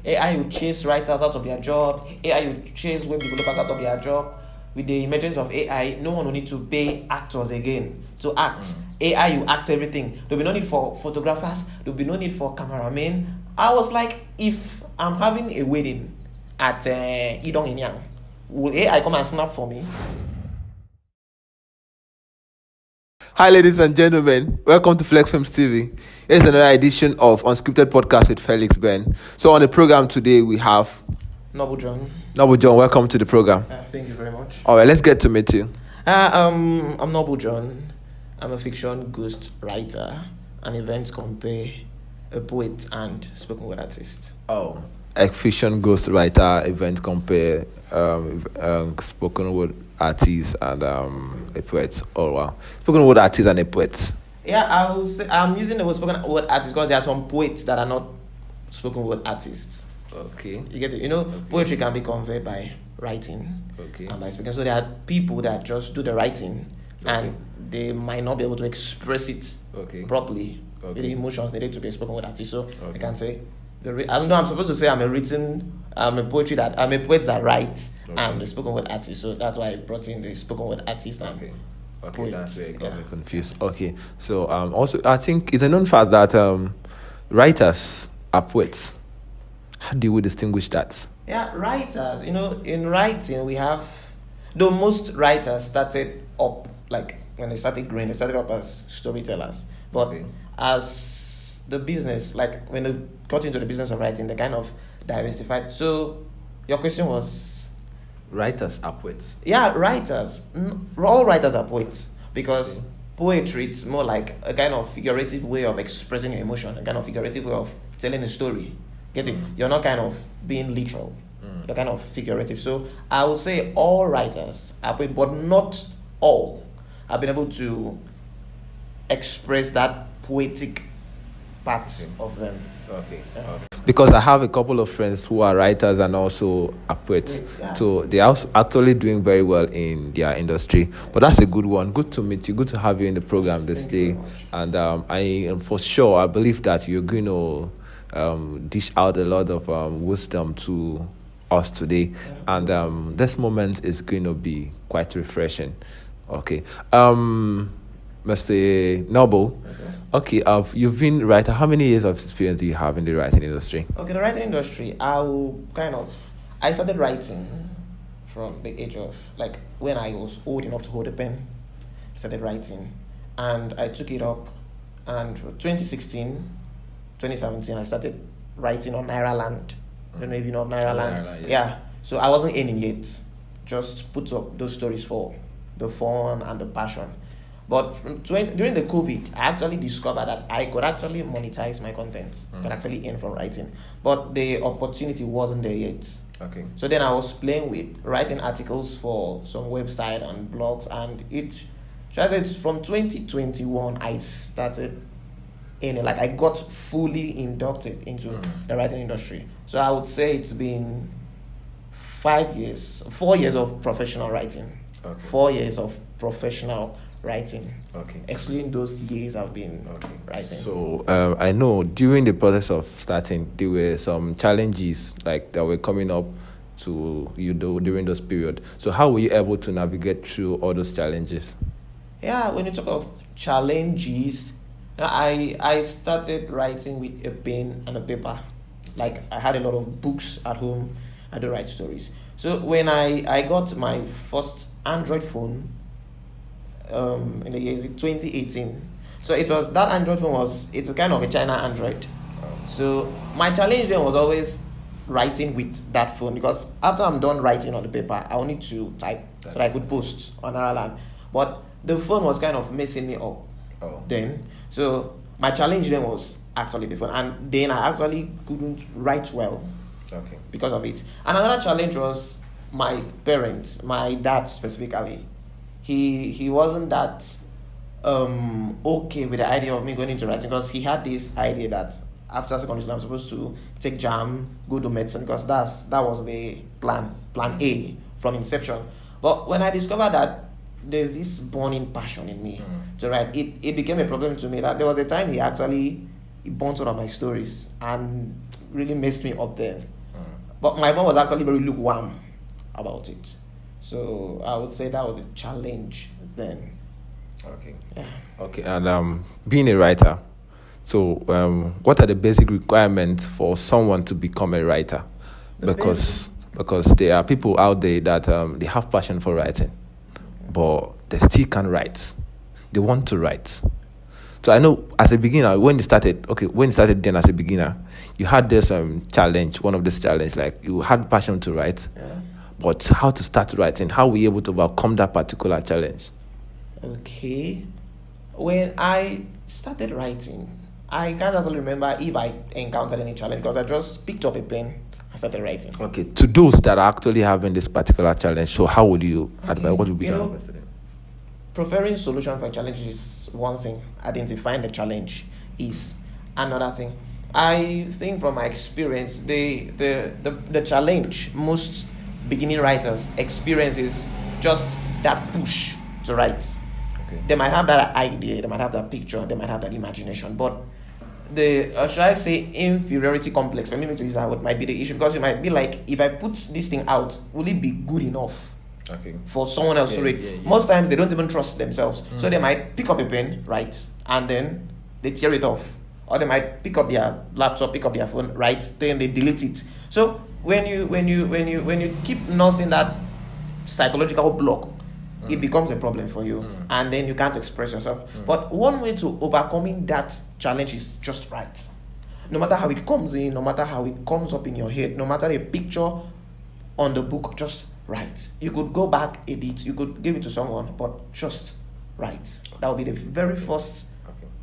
AI will chase writers out of their job. AI will chase web developers out of their job. With the emergence of AI, no one will need to pay actors again to act. AI will act everything. There'll be no need for photographers. There'll be no need for cameramen. I was like, if I'm having a wedding at Idong Inyang, will AI come and snap for me? Hi, ladies and gentlemen. Welcome to Flex Films TV. It's another edition of Unscripted Podcast with Felix Ben. So on the program today, we have Noble John. Noble John. Welcome to the program. Thank you very much. All right, let's get to meet you. I'm Noble John. I'm a fiction ghost writer, an event compare, a poet, and spoken word artist. Oh, a fiction ghost writer, event compare, spoken word artist, and a poet. Oh wow, spoken word artist and a poet. Yeah, I will say I'm using the word spoken word artist because there are some poets that are not spoken word artists. Okay. You get it? You know, poetry can be conveyed by writing and by speaking. So there are people that just do the writing and they might not be able to express it properly with the emotions needed to be a spoken word artist. So I can say, I don't know, I'm supposed to say I'm a poet that writes and the spoken word artist. So that's why I brought in the spoken word artist and poet. That's where it got me confused. Okay. So also I think it's a known fact that writers are poets. How do we distinguish that? Yeah, writers. You know, in writing we have, though most writers started up, like when they started growing, they started up as storytellers. But as the business, like when they got into the business of writing, they kind of diversified. So your question was? Writers are poets. Yeah, writers. All writers are poets because poetry, it's more like a kind of figurative way of expressing your emotion, a kind of figurative way of telling a story. Get it? You're not kind of being literal. You're kind of figurative. So I will say all writers are poets, but not all have been able to express that poetic part of them. Because I have a couple of friends who are writers and also are poets. So they are actually doing very well in their industry. But that's a good one. Good to meet you. Good to have you in the program this day. And I am for sure, I believe that you're going to dish out a lot of wisdom to us today. And this moment is going to be quite refreshing. Okay. Mr. Noble. Okay, you've been a writer. How many years of experience do you have in the writing industry? Okay, the writing industry, I started writing from the age of, like, when I was old enough to hold a pen. I started writing, and I took it up, and 2017, I started writing on Nairaland. I don't know if you know Nairaland. Yeah, so I wasn't earning yet. Just put up those stories for the fun and the passion. But during the COVID, I actually discovered that I could actually monetize my content. I could actually earn from writing. But the opportunity wasn't there yet. Okay. So then I was playing with writing articles for some website and blogs. And from 2021, I started like I got fully inducted into the writing industry. So I would say it's been 4 years of professional writing. 4 years of professional writing. Excluding those years I've been writing. So I know during the process of starting, there were some challenges like that were coming up to you during those period. So how were you able to navigate through all those challenges? Yeah, when you talk of challenges, I started writing with a pen and a paper. Like I had a lot of books at home. I do write stories. So when I got my first Android phone in the year 2018, so it was that Android phone it's a kind of a China Android. So my challenge then was always writing with that phone, because after I'm done writing on the paper, I will need to type so that I could post on Araland. But the phone was kind of messing me up then. So my challenge then was actually the phone, and then I actually couldn't write well because of it. And another challenge was my parents, my dad specifically. He wasn't that okay with the idea of me going into writing, because he had this idea that after secondary school I'm supposed to take JAM, go to medicine, because that was the plan A from inception. But when I discovered that there's this burning passion in me to write, it became a problem to me that there was a time he actually he burnt one of my stories and really messed me up then. But my mom was actually very lukewarm about it. So I would say that was a challenge then. Okay. Yeah. Okay, and being a writer, so what are the basic requirements for someone to become a writer? Because there are people out there that they have passion for writing, but they still can't write. They want to write. So I know as a beginner, when you started then as a beginner, you had this challenge, one of this challenge, like you had passion to write, but how to start writing? How were you able to overcome that particular challenge? Okay. When I started writing, I can't actually remember if I encountered any challenge because I just picked up a pen and started writing. Okay, to those that are actually having this particular challenge, so how would you advise? What would be your advice to them? Preferring solution for a challenge is one thing. Identifying the challenge is another thing. I think from my experience, the challenge most beginning writers experience is just that push to write. Okay. They might have that idea, they might have that picture, they might have that imagination, but should I say inferiority complex, for me to use that word, might be the issue, because you might be like, if I put this thing out, will it be good enough for someone else to read? Most times they don't even trust themselves, so they might pick up a pen, write, and then they tear it off, or they might pick up their laptop, pick up their phone, write, then they delete it. So when you keep nursing that psychological block, it becomes a problem for you, and then you can't express yourself. But one way to overcoming that challenge is just write. No matter how it comes in, no matter how it comes up in your head, no matter the picture on the book, just write. You could go back, edit, you could give it to someone, but just write. That will be the very first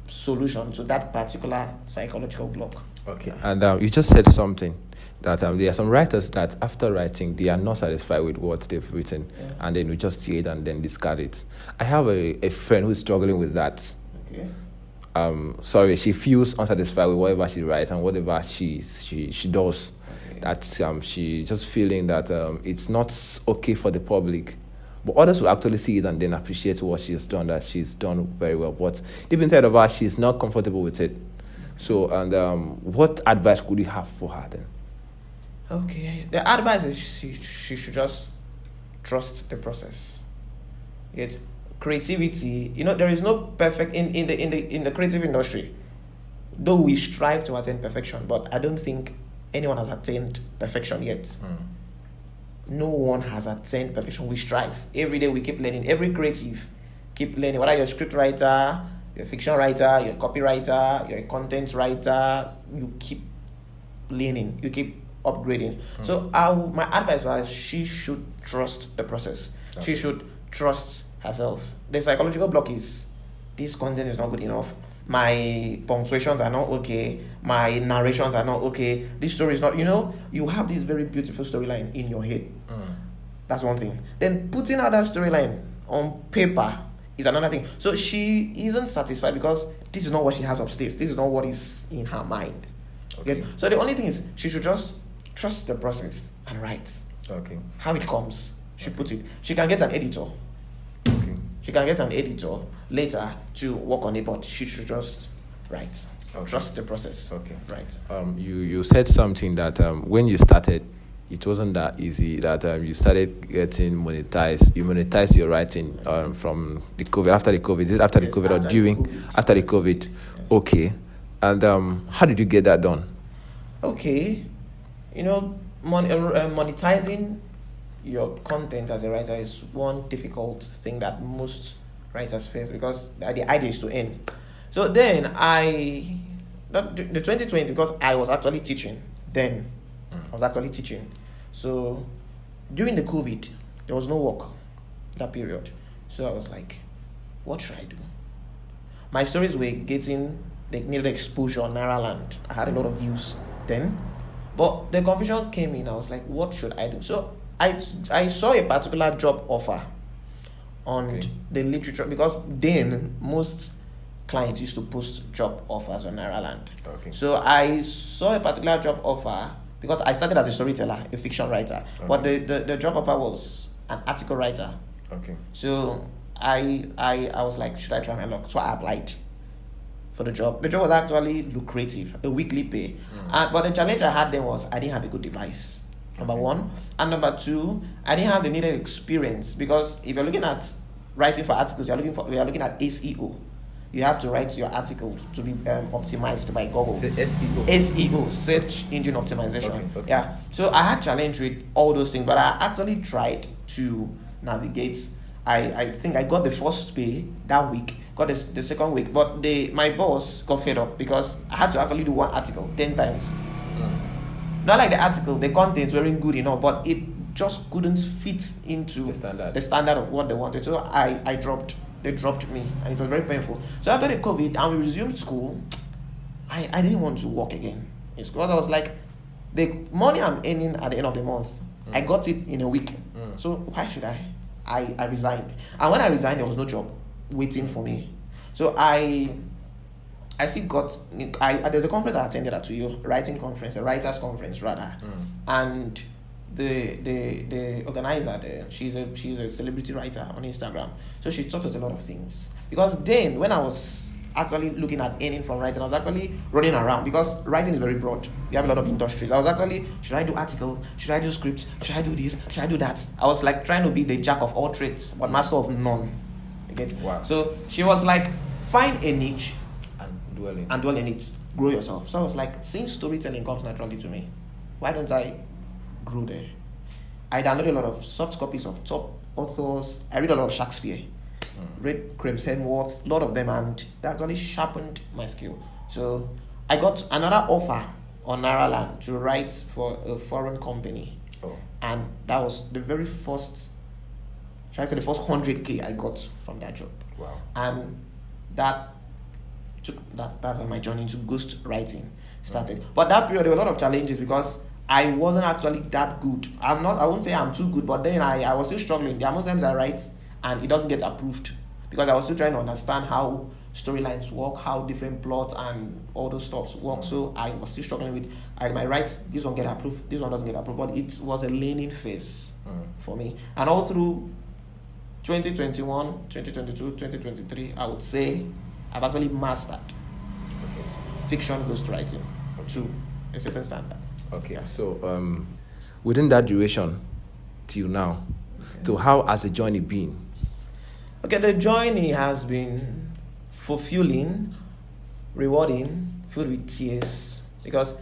solution to that particular psychological block. Okay, and you just said something that there are some writers that after writing they are not satisfied with what they've written, and then we just see it and then discard it. I have a friend who's struggling with that. Okay. She feels unsatisfied with whatever she writes and whatever she does. Okay. That she just feeling that it's not okay for the public, but others will actually see it and then appreciate what she's done, that she's done very well. But deep inside of her, she's not comfortable with it. So, and what advice would you have for her then? Okay, the advice is she should just trust the process. Yet creativity, there is no perfect in the creative industry. Though we strive to attain perfection, but I don't think anyone has attained perfection yet. No one has attained perfection. We strive every day. We keep learning. Every creative keep learning. Whether you're a script writer, you're a fiction writer, you're a copywriter, you're a content writer, you keep learning. You keep upgrading. So my advice was she should trust the process. She should trust herself. The psychological block is this content is not good enough. My punctuations are not okay. My narrations are not okay. This story is not, you have this very beautiful storyline in your head. That's one thing. Then putting out that storyline on paper is another thing. So she isn't satisfied because this is not what she has upstairs. This is not what is in her mind. Okay. So the only thing is she should just trust the process and write. Okay. How it comes, she puts it. She can get an editor. Okay. She can get an editor later to work on it, but she should just write. Okay. Trust the process. Okay. Right. You said something that when you started, it wasn't that easy. That you started getting monetized. You monetized your writing from the COVID. After the COVID, is it after the COVID or during? After the COVID. Yeah. Okay. And how did you get that done? Okay. Monetizing your content as a writer is one difficult thing that most writers face because the idea is to earn. So then the 2020, because I was actually teaching then. I was actually teaching. So during the COVID, there was no work that period. So I was like, what should I do? My stories were they needed exposure on Nairaland. I had a lot of views then. But the confusion came in. I was like, what should I do? So I saw a particular job offer on the literature, because then most clients used to post job offers on Nairaland. Okay. So I saw a particular job offer because I started as a storyteller, a fiction writer. Okay. But the job offer was an article writer. Okay. So I was like, should I try my luck? So I applied. for the job. The job was actually lucrative, a weekly pay. But the challenge I had then was I didn't have a good device. Number one. And number two, I didn't have the needed experience, because if you're looking at writing for articles, we are looking at SEO. You have to write your article to be optimized by Google. SEO. SEO, search engine optimization. Okay. Yeah. So I had challenge with all those things, but I actually tried to navigate. I think I got the first pay that week, got the second week, but my boss got fed up because I had to actually do one article 10 times. Not like the article, the contents weren't good enough, but it just couldn't fit into the standard of what they wanted. So they dropped me, and it was very painful. So after the COVID and we resumed school, I didn't want to work again in school. I was like, the money I'm earning at the end of the month, I got it in a week. So why should I resigned. And when I resigned, there was no job waiting for me. So I still got, there's a conference I attended at you, writing conference, a writers conference rather. And the organizer there, she's a celebrity writer on Instagram. So she taught us a lot of things. Because then when I was actually looking at earning from writing, I was actually running around, because writing is very broad. You have a lot of industries. I was actually, should I do article? Should I do script? Should I do this? Should I do that? I was like trying to be the jack of all trades, but master of none. You get? Wow. So she was like, find a niche and dwell in it. Grow yourself. So I was like, since storytelling comes naturally to me, why don't I grow there? I downloaded a lot of soft copies of top authors. I read a lot of Shakespeare. Read James Hemsworth, a lot of them, and they actually sharpened my skill. So I got another offer on Nairaland to write for a foreign company. And that was the very first, should I say, the first 100K I got from that job. Wow. And that's how my journey into ghost writing started. But that period, there were a lot of challenges because I wasn't actually that good. I won't say I'm too good, but then I was still struggling. There are most times I write and it doesn't get approved, because I was still trying to understand how storylines work, how different plots and all those stuff work. So I was still struggling with, I might write, this one get approved, this one doesn't get approved, but it was a learning phase for me. And all through 2021, 2022, 2023, I would say I've actually mastered fiction ghostwriting to a certain standard. Okay, so within that duration till now, so how has the journey been? Okay, the journey has been fulfilling, rewarding, filled with tears, because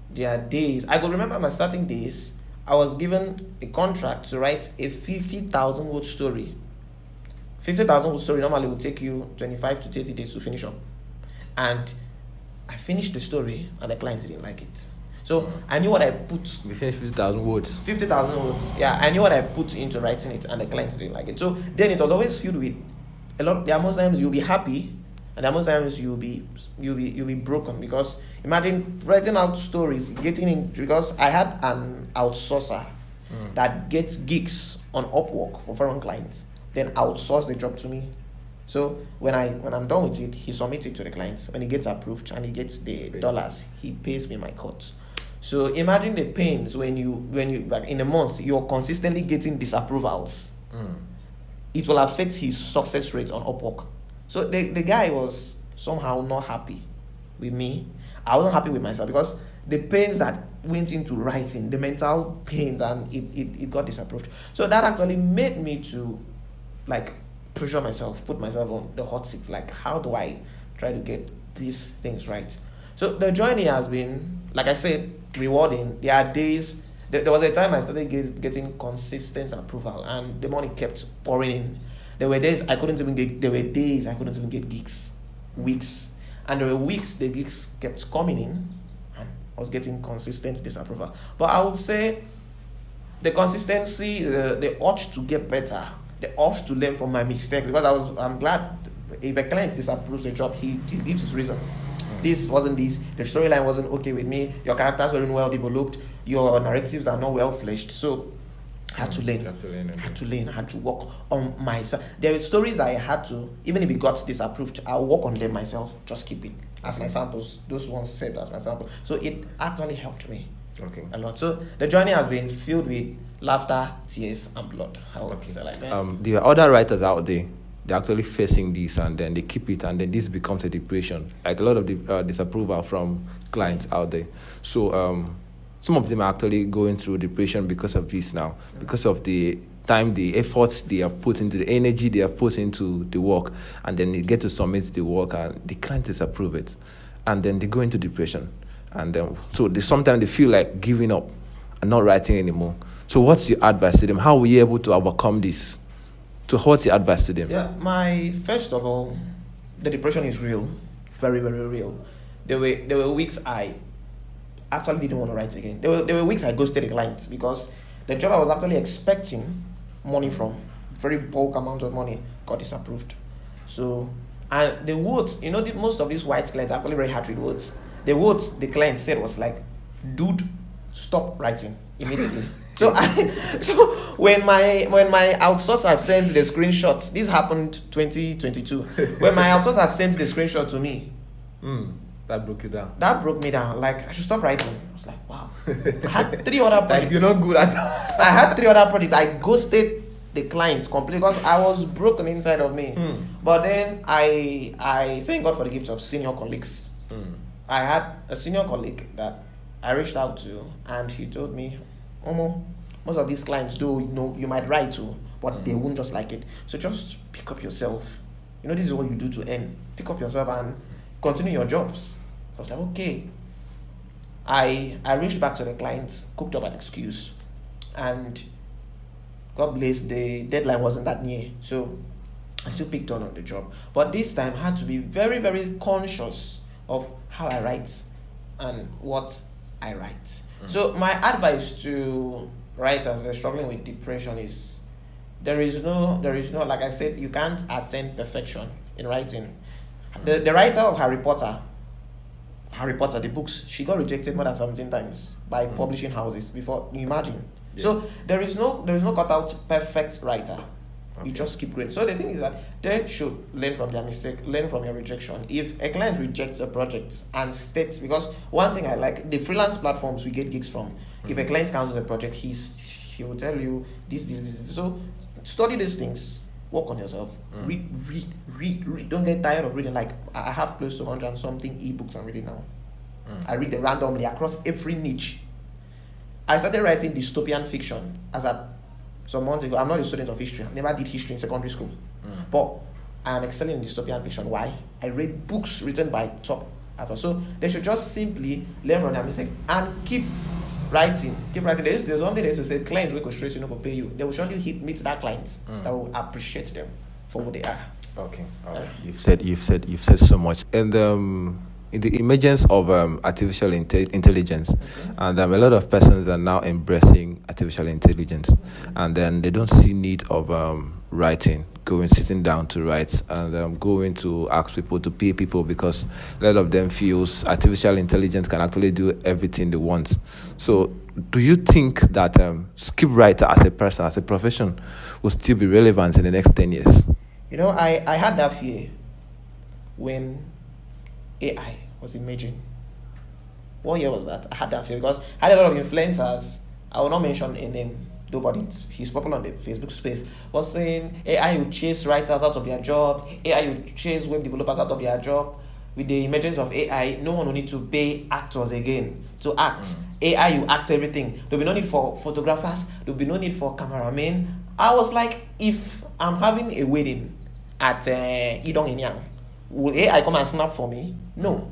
there are days, I could remember my starting days, I was given a contract to write a 50,000 word story. 50,000 word story normally would take you 25 to 30 days to finish up. And I finished the story and the client didn't like it. So I knew what I put. We finished 50,000 words. 50,000 words. Yeah, I knew what I put into writing it, and the client didn't like it. So then it was always filled with a lot. There are most times you'll be happy, and there are most times you'll be broken, because imagine writing out stories, getting in, because I had an outsourcer that gets gigs on Upwork for foreign clients, then outsource the job to me. So when I'm done with it, he submits it to the clients. When he gets approved and he gets the dollars, he pays me my cut. So imagine the pains when you like in a month you're consistently getting disapprovals. It will affect his success rate on Upwork. So the guy was somehow not happy with me. I wasn't happy with myself, because the pains that went into writing, the mental pains, and it got disapproved. So that actually made me to like pressure myself, put myself on the hot seat. Like, how do I try to get these things right? So the journey has been, like I said, rewarding. There are days, there was a time I started getting consistent approval, and the money kept pouring in. There were days I couldn't even get gigs, weeks. And there were weeks the gigs kept coming in, and I was getting consistent disapproval. But I would say the consistency, the urge to get better, the urge to learn from my mistakes, because I'm glad if a client disapproves a job, he gives his reason. This wasn't this, the storyline wasn't okay with me, your characters weren't well developed, your narratives are not well fleshed. So I had to learn. I had to work on myself. There were stories I had to, even if it got disapproved, I'll work on them myself, just keep it as my samples. Those ones saved as my sample. So it actually helped me a lot. So the journey has been filled with laughter, tears, and blood. I would say like that. There are other writers out there they're actually facing this, and then they keep it, and then this becomes a depression, like a lot of disapproval from clients out there. So some of them are actually going through depression because of this now, because of the time, the efforts they have put into, the energy they have put into the work, and then they get to submit the work and the client disapprove it, and then they go into depression, and then so they sometimes they feel like giving up and not writing anymore. So what's your advice to them? How were you able to overcome this? So what's your advice to them? Yeah, first of all, the depression is real, very, very real. There were weeks I actually didn't want to write again. There were weeks I ghosted a client because the job I was actually expecting money from, very bulk amount of money, got disapproved. So, and the words, most of these white clients are actually very hard to read words. The words the client said was like, "Dude, stop writing immediately." So when my outsourcer sent the screenshots, this happened 2022. When my outsourcer sent the screenshot to me, that broke you down. That broke me down. Like, I should stop writing. I was like, wow. I had 3 other projects. Like, you're not good at that. I had 3 other projects. I ghosted the client completely because I was broken inside of me. But then I thank God for the gift of senior colleagues. I had a senior colleague that I reached out to, and he told me, Omo, most of these clients do, you might write to, but they won't just like it. So just pick up yourself. This is what you do to earn. Pick up yourself and continue your jobs. So I was like, okay. I reached back to the clients, cooked up an excuse, and God bless, the deadline wasn't that near. So I still picked on the job. But this time I had to be very, very conscious of how I write and what I write. So my advice to writers that are struggling with depression is there is no, like I said, you can't attain perfection in writing. The writer of Harry Potter, the books, she got rejected more than 17 times by publishing houses before. You imagine. Yeah. So there is no cutout perfect writer. Okay. You just keep growing. So the thing is that they should learn from their mistake, learn from your rejection. If a client rejects a project and states, because one thing I like, the freelance platforms we get gigs from, if a client cancels a project, he will tell you this. So study these things, work on yourself, read. Don't get tired of reading. Like, I have close to 100 and something ebooks I'm reading now. I read them randomly across every niche. I started writing dystopian fiction as at some months ago. I'm not a student of history. I never did history in secondary school. But I am excelling in dystopian fiction. Why? I read books written by top authors. So they should just simply learn from their mistake and keep writing. There's one thing they used to say, clients will go straight, you know, go pay you. They will surely meet that clients that will appreciate them for who they are. Okay. All right. You've said so much. And in the emergence of artificial intelligence, and a lot of persons are now embracing artificial intelligence, and then they don't see need of writing, sitting down to write, and going to ask people to pay people, because a lot of them feels artificial intelligence can actually do everything they want. So do you think that script writer as a person, as a profession, will still be relevant in the next 10 years? I had that fear when AI was emerging. What year was that? I had that fear because I had a lot of influencers. I will not mention a name, though, but he's popular on the Facebook space. Was saying AI will chase writers out of their job. AI will chase web developers out of their job. With the emergence of AI, no one will need to pay actors again to act. AI will act everything. There'll be no need for photographers. There'll be no need for cameramen. I was like, if I'm having a wedding at Idong Inyang, will AI come and snap for me? No.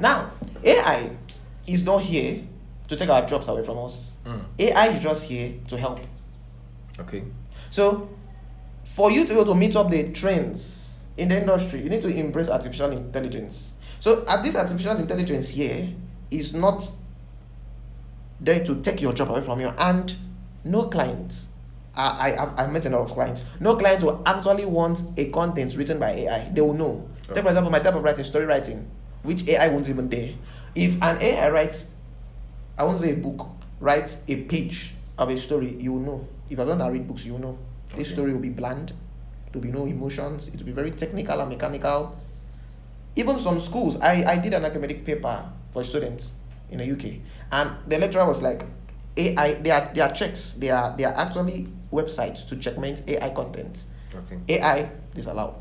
Now, AI is not here to take our jobs away from us. AI is just here to help. Okay. So, for you to be able to meet up the trends in the industry, you need to embrace artificial intelligence. So, this artificial intelligence here is not there to take your job away from you. And no clients, I've met a lot of clients, no clients will actually want a content written by AI. They will know. Okay. Take, for example, my type of writing, story writing, which AI won't even dare. If an AI writes, I won't say a book, writes a page of a story, you will know. If I don't read books, you will know. Okay. This story will be bland. There will be no emotions. It will be very technical and mechanical. Even some schools, I did an academic paper for students in the UK, and the lecturer was like, AI, they are checks. They are actually websites to checkmate AI content. Okay. AI disallowed.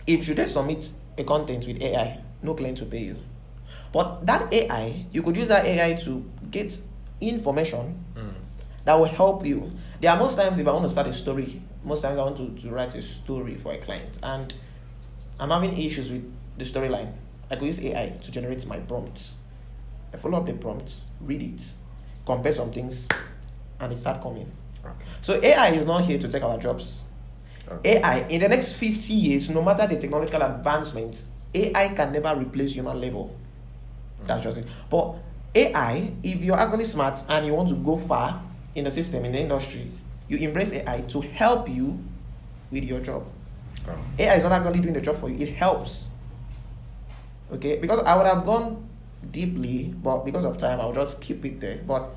If you just submit a content with AI, no client to pay you. But that AI, you could use that AI to get information that will help you. There are most times if I want to start a story, most times I want to write a story for a client and I'm having issues with the storyline. I could use AI to generate my prompts. I follow up the prompts, read it, compare some things, and it start coming. Okay. So AI is not here to take our jobs. Okay. AI, in the next 50 years, no matter the technological advancements, AI can never replace human labor. That's just it. But AI, if you're actually smart and you want to go far in the system, in the industry, you embrace AI to help you with your job. Oh. AI is not actually doing the job for you, it helps. Okay, because I would have gone deeply, but because of time, I'll just keep it there. But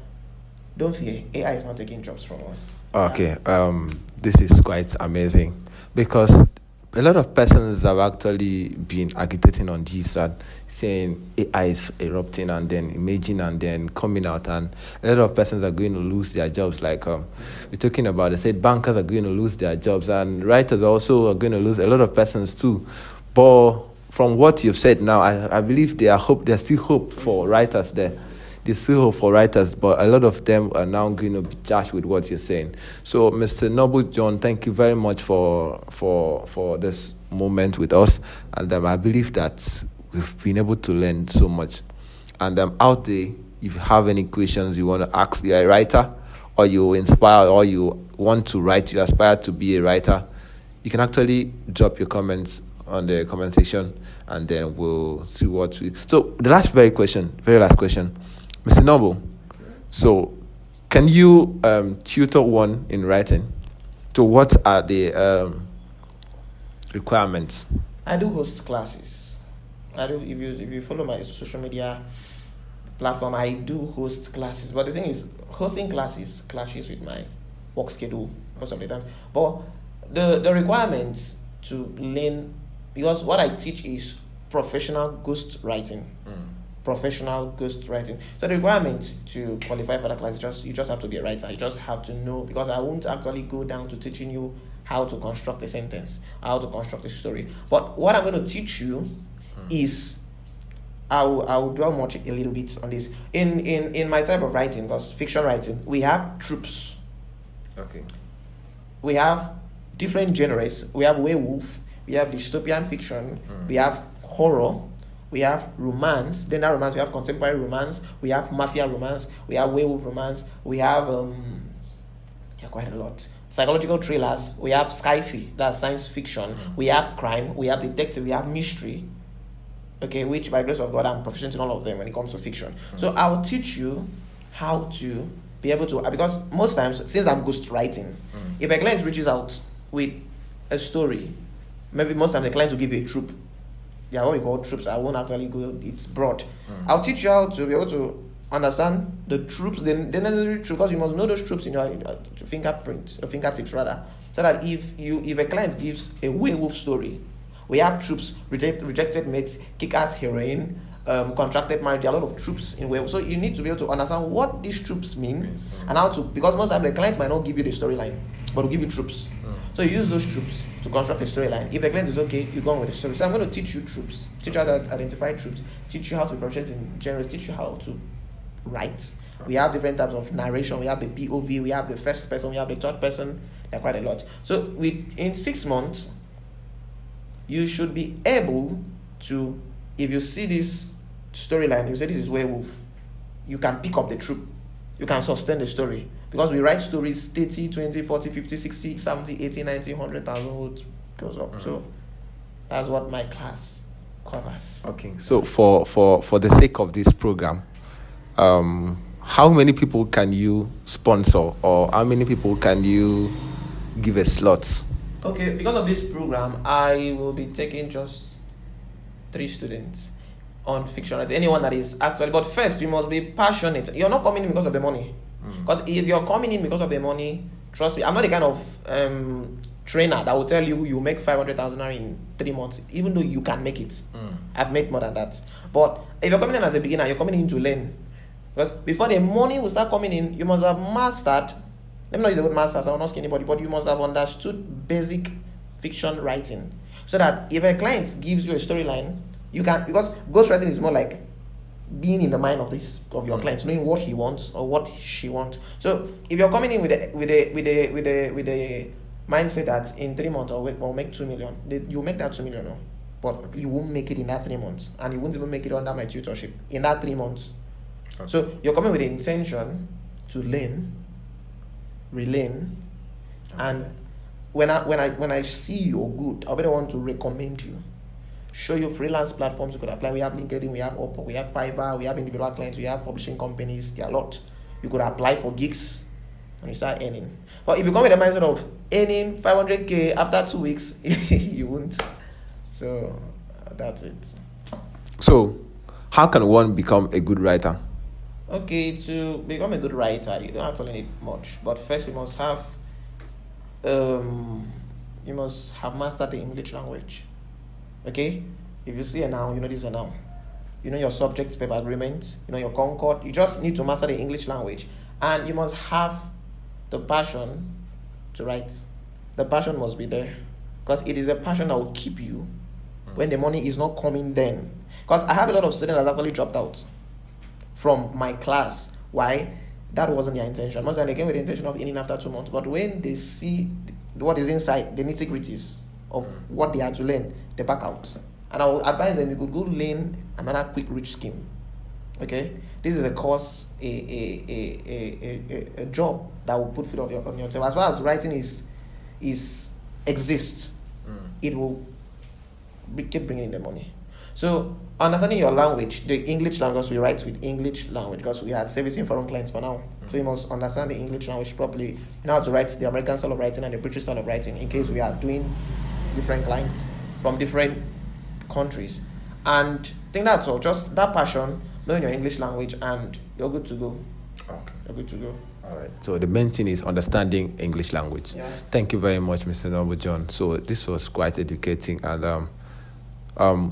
don't fear, AI is not taking jobs from us. Okay, this is quite amazing because a lot of persons have actually been agitating on this, that saying AI is erupting and then imaging and then coming out, and a lot of persons are going to lose their jobs. Like we're talking about, they said bankers are going to lose their jobs and writers also are going to lose, a lot of persons too. But from what you've said now, I believe there's still hope for writers there. There's still hope for writers, but a lot of them are now going to be charged with what you're saying. So, Mr. Noble John, thank you very much for this moment with us. And I believe that we've been able to learn so much. And out there, if you have any questions you want to ask the writer, or you inspire, or you want to write, you aspire to be a writer, you can actually drop your comments on the comment section, and then we'll see what we. So the very last question, Mr. Noble. So, can you tutor one in writing? So, what are the requirements? I do host classes. I do. If you follow my social media platform, I do host classes. But the thing is, hosting classes clashes with my work schedule most of the time. But the requirements to learn, because what I teach is professional ghost writing. Professional ghost writing. So the requirement to qualify for that class is you just have to be a writer. You just have to know, because I won't actually go down to teaching you how to construct a sentence, how to construct a story. But what I'm going to teach you is I'll dwell much a little bit on this. In my type of writing, because fiction writing, we have tropes. Okay. We have different genres. We have werewolf, we have dystopian fiction, we have horror, we have romance, then that romance, we have contemporary romance, we have mafia romance, we have werewolf romance, we have quite a lot. Psychological thrillers, we have sci-fi, that's science fiction, we have crime, we have detective, we have mystery. Okay, which by grace of God, I'm proficient in all of them when it comes to fiction. So I'll teach you how to be able to, because most times, since I'm ghost writing, if a client reaches out with a story, maybe most times the client will give you a trope. Yeah, what we call tropes. I won't actually go, it's broad. I'll teach you how to be able to understand the tropes, the necessary tropes, because you must know those tropes in your fingertips rather. So that if a client gives a werewolf story, we have tropes, rejected mates, kick-ass heroine, contracted marriage. There are a lot of tropes in werewolf. So you need to be able to understand what these tropes mean and how to, because most times the client might not give you the storyline, but will give you tropes. So you use those tropes to construct a storyline. If the client is okay, you go on with the story. So I'm going to teach you tropes, teach you how to identify tropes, teach you how to be proficient in genres, teach you how to write. We have different types of narration. We have the POV, we have the first person, we have the third person. There are quite a lot. So in 6 months, you should be able to, if you see this storyline, you say this is werewolf, you can pick up the trope. You can sustain the story. Because we write stories 30, 20, 40, 50, 60, 70, 80, 90, 100,000 words goes up. So that's what my class covers. Okay. So for the sake of this program, how many people can you sponsor, or how many people can you give a slot? Okay, because of this program, I will be taking just 3 students on fiction writing. Anyone that is actually, but first you must be passionate. You're not coming in because of the money. Because if you're coming in because of the money, trust me, I'm not the kind of trainer that will tell you you make 500,000 in 3 months, even though you can make it. I've made more than that. But if you're coming in as a beginner, you're coming in to learn. Because before the money will start coming in, you must have mastered. Let me not use the word masters, I will not ask anybody, but you must have understood basic fiction writing, so that if a client gives you a storyline, you can, because ghostwriting is more like being in the mind of your client, knowing what he wants or what she wants. So if you're coming in with a mindset that in 3 months I'll make 2 million, you make that 2 million, no? But you won't make it in that 3 months, and you won't even make it under my tutorship in that 3 months. Okay. So you're coming with the intention to learn, relearn, okay. And when I see you're good, I'll be the one to recommend you, show you freelance platforms you could apply. We have LinkedIn, we have Upwork, we have Fiverr, we have individual clients, we have publishing companies. There are a lot. You could apply for gigs and you start earning. But if you come with the mindset of earning 500k after 2 weeks, you won't. So that's it. So how can one become a good writer? Okay, to become a good writer, you don't actually need much. But first, you must have mastered the English language. Okay, if you see a noun, you know this is a noun. You know your subject verb agreement. You know your concord. You just need to master the English language, and you must have the passion to write. The passion must be there, because it is a passion that will keep you when the money is not coming. Then, because I have a lot of students that actually dropped out from my class. Why? That wasn't their intention. Most of them, they came with the intention of earning after 2 months, but when they see what is inside, the nitty-gritties of what they had to learn, they back out. And I will advise them, you could go learn another quick rich scheme. Okay, this is a course, a job that will put food on your table. As far as writing exists, it will keep bringing in the money. So understanding your language, the English language, we write with English language because we are servicing foreign clients for now. So you must understand the English language properly. You know how to write the American style of writing and the British style of writing, in case we are doing different clients from different countries. And I think that's all. Just that passion, knowing your English language, and you're good to go. Okay. You're good to go. All right. So the main thing is understanding English language. Yeah. Thank you very much, Mr. Noble John. So this was quite educating, and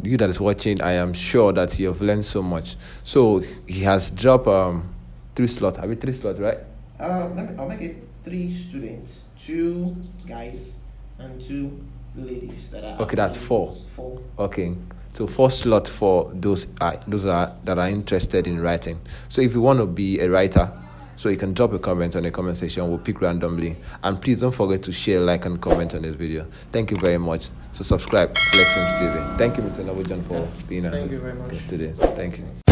you that is watching, I am sure that you have learned so much. So he has dropped 3 slots. Have we 3 slots, right? I'll make it 3 students, 2 guys and 2 ladies that are. Okay, that's 4. 4. Okay, so 4 slots for those that are interested in writing. So if you want to be a writer, so you can drop a comment on the comment section. We'll pick randomly, and please don't forget to share, like, and comment on this video. Thank you very much. So subscribe, Flexims TV. Thank you, Mr. Noble John, for being Thank you very much today. Thank you.